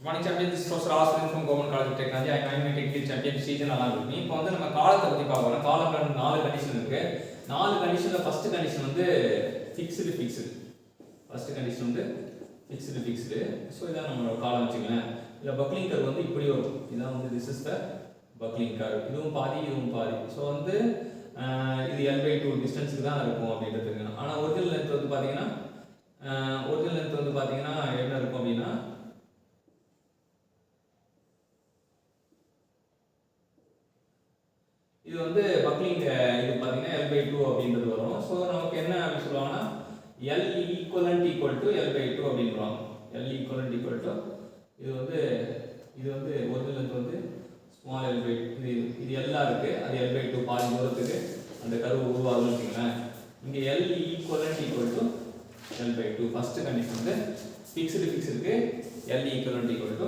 Morning champions, this is Professor Aswin from Government College of Technology. I am going to take champion season along with me. இப்போ வந்து நம்ம காலத்தை பத்தி பார்ப்போம். காலத்துல நாலு கண்டிஷன் இருக்கு. நாலு கண்டிஷன்ல ஃபர்ஸ்ட் கண்டிஷன் வந்து ஃபிக்ஸ்டு. ஃபர்ஸ்ட் கண்டிஷன் வந்து ஃபிக்ஸ்டு. சோ இதான் நம்ம காலம் வச்சுக்கலாம். இல்ல பக்லிங் கர்வ் வந்து இப்படி வரும். இதான் வந்து this is the buckling curve. இதுவும் பாதி. சோ வந்து இது L/2 டிஸ்டன்ஸ்க்கு தான் இருக்கும் அப்படின்றது தெரியும். ஆனா ஒரிஜினல் லெந்த் வந்து பாத்தீங்கன்னா என்ன இருக்கும் அப்படினா இது வந்து பக்லிங் இது பாத்தீங்கன்னா L/2 அப்படின்றது வரும். சோ நமக்கு என்ன அப்படி சொல்லுவாங்கன்னா L equivalent equal to L/2 அப்படின்றாங்க. L equivalent equal to இது வந்து ஒரிஜினல் லெந்த் வந்து ஸ்மால் L/2 இது L இருக்கு. அது L/2 பாதி தூரத்துக்கு அந்த கர்வ் உருவாகும்னு வச்சுங்களேன். இங்க L equivalent equal to L/2 first condition வந்து ஃபிக்ஸ்டுக்கு L equivalent equal to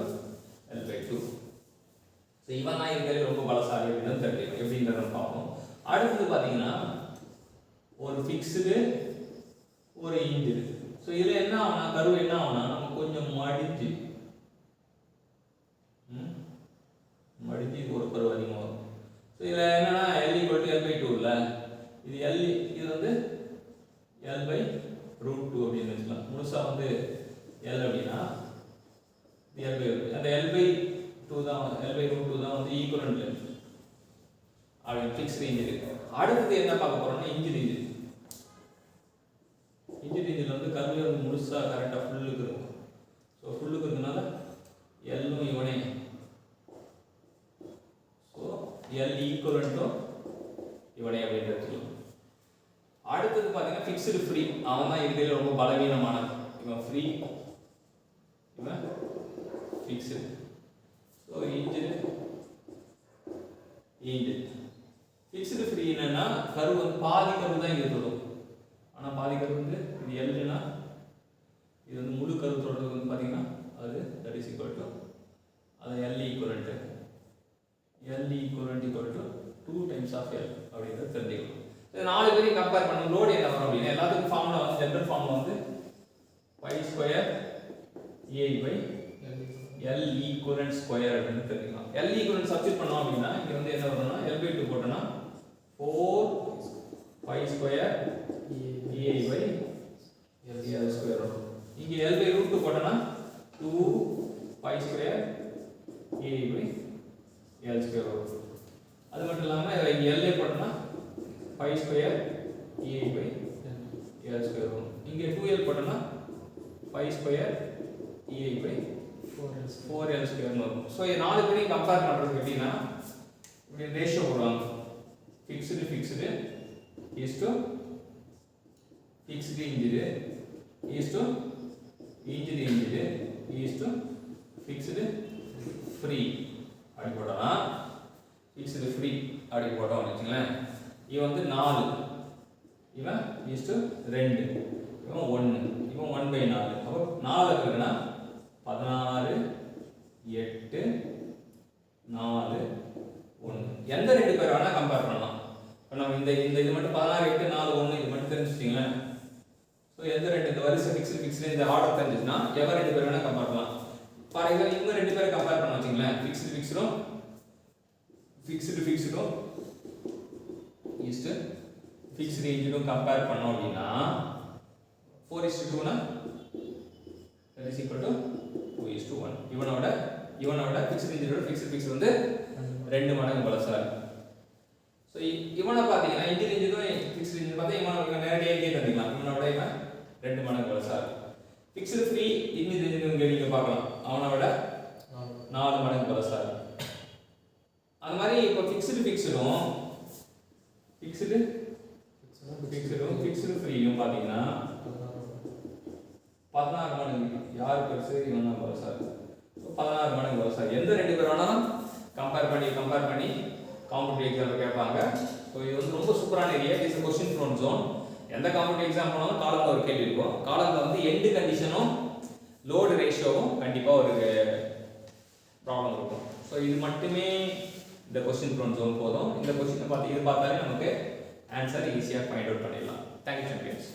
L/2. So இவன் தான் இருக்கிறது ரொம்ப பலசாலி அப்படின்னு தெரியும். எப்படின்றத பார்ப்போம். அடுத்து பாத்தீங்கன்னா ஒரு ஃபிக்ஸ்டு ஒரு இன்ஜின். சோ இதுல என்ன ஆகும்னா கர்வ் என்ன ஆகும்னா நம்ம கொஞ்சம் மடிஞ்சு ஒரு கர்வ் அதிகமா வரும். சோ இதுல என்னன்னா L L/2 இல்ல இது வந்து L/√2 அப்படின்னு வச்சுக்கலாம். முழுசா வந்து L அப்படினா L/2 அந்த L/2 தான் L/√2 தான் வந்து ஈக்குவலன்ட் லெந்த் அப்படி ஃபிக்ஸ்டு இன்ஜின். அடுத்து என்ன பார்க்க போறோம்னா இன்ஜின் வந்து கர்வ் வந்து முழுசா கரெக்ட்டா ஃபுல்லுக்கு இருக்கும். சோ ஃபுல்லுக்கு இருக்கனால L ம் இவனே. சோ L ஈக்குவலன்ட் டு இவனே அப்படி எடுத்துக்கலாம். அடுத்து பாத்தீங்கன்னா ஃபிக்ஸ்டு ஃப்ரீ. அவன் தான் இதுல ரொம்ப பலவீனமானவன். இவன் ஃப்ரீ இவன் fixed. So engine fixed free என்னன்னா கர்வ் வந்து பாதி கர்வ் தான் இங்க தொடும். ஆனா பாதி கர்வ் வந்து இது Lனா இது வந்து முழு கர்வ் தொடறது வந்து பாத்தீங்கன்னா அது that is equal to அது L equivalent equal to 2 times of L அப்படிங்கறது தெரிஞ்சுக்கலாம். இந்த நாலு பேரையும் கம்பேர் பண்ண லோட் என்ன வரும் அப்படினா எல்லாத்துக்கும் ஃபார்முலா வந்து ஜெனரல் ஃபார்முலா வந்து π² A L equivalent square அப்படினு தெரிஞ்சுக்கலாம். L equivalent சப்ஸ்டிட்யூட் பண்ணோம் அப்படினா இங்க வந்து என்ன வரும்னா L/2 போட்டனா 4 π² A L square வரும். இங்க L/√2 போட்டனா 2 π² A L square வரும். அது மட்டும் இல்லாம இங்க L போட்டனா π² A L square வரும். இங்க 2L போட்டனா π² A 4L square வரும். சோ இந்த நாலு பேரையும் கம்பேர் பண்றது எப்படினா இப்படி ரேஷியோ போடுவாங்க. Fixed is to fixed engine is to engine is to fixed free அப்படி போடலாம். ஃபிக்ஸ்டு ஃப்ரீ அப்படி போட்டோம்னு வெச்சுங்களேன். இது வந்து 4 இவன் is to 2 இவன் 1 இவன் 1/4. அப்ப 4 இருக்குன்னா 16 8 4 1 எந்த ரெண்டு பேர் வேணா கம்பேர் பண்ணலாம். இப்ப நம்ம இந்த இது மட்டும் 16 8 4 1 இது மட்டும் தெரிஞ்சுட்டீங்களா? சோ எந்த ரெண்டு இந்த வரிசை ஃபிக்ஸ்டு இந்த ஆர்டர் தெரிஞ்சுச்சுனா எவ ரெண்டு பேர் வேணா கம்பேர் பண்ணலாம். ஃபார் எக்ஸாம்பிள் இவங்க ரெண்டு பேரை கம்பேர் பண்ண வச்சீங்களா ஃபிக்ஸ்டும் is to ஃபிக்ஸ்டு இன்ஜினும் கம்பேர் பண்ணோம் அப்படினா 4:2 னா that is equal to 2:1. இவனோட ஃபிக்ஸ்டு இன்ஜினோட ஃபிக்ஸ்டு வந்து 2 மடங்கு பலசாலி. சோ இவனை பாத்தீங்கன்னா இன்ஜினும் ஃபிக்ஸ்டு இன்ஜின் பார்த்தா இவன் நேரடியா இங்கே தந்துக்கலாம். இவனோட இவன் 2 மடங்கு பலசாலி. ஃபிக்ஸ்டு ஃப்ரீ இன்ஜின் இங்க நீங்க பார்க்கலாம். அவனோட 4 மடங்கு பலசாலி. அந்த மாதிரி இப்ப ஃபிக்ஸ்டு ஃப்ரீயும் பாத்தீங்கன்னா 16 மடங்கு யார் பெருசு இவன் தான் பலசாலி. 16 மடங்கு பலசாலி. எந்த ரெண்டு பேர் வேணாலும் கம்பேர் பண்ணி காம்படிட்டிவ் எக்ஸாம்ல கேட்பாங்க. சோ இது வந்து ரொம்ப சூப்பரான area. It's a question prone zone. எந்த காம்படிட்டிவ் எக்ஸாம் போனாலும் காலம்ல ஒரு கேள்வி இருக்கும். காலம்ல வந்து எண்ட் கண்டிஷனும் லோட் ரேஷியோவும் கண்டிப்பா ஒரு ப்ராப்ளம் இருக்கும். சோ இது மட்டுமே இந்த question prone zone போதும். இந்த क्वेश्चन பார்த்தாலே நமக்கு ஆன்சர் ஈஸியா ஃபைண்ட் அவுட் பண்ணிடலாம். Thank you champions.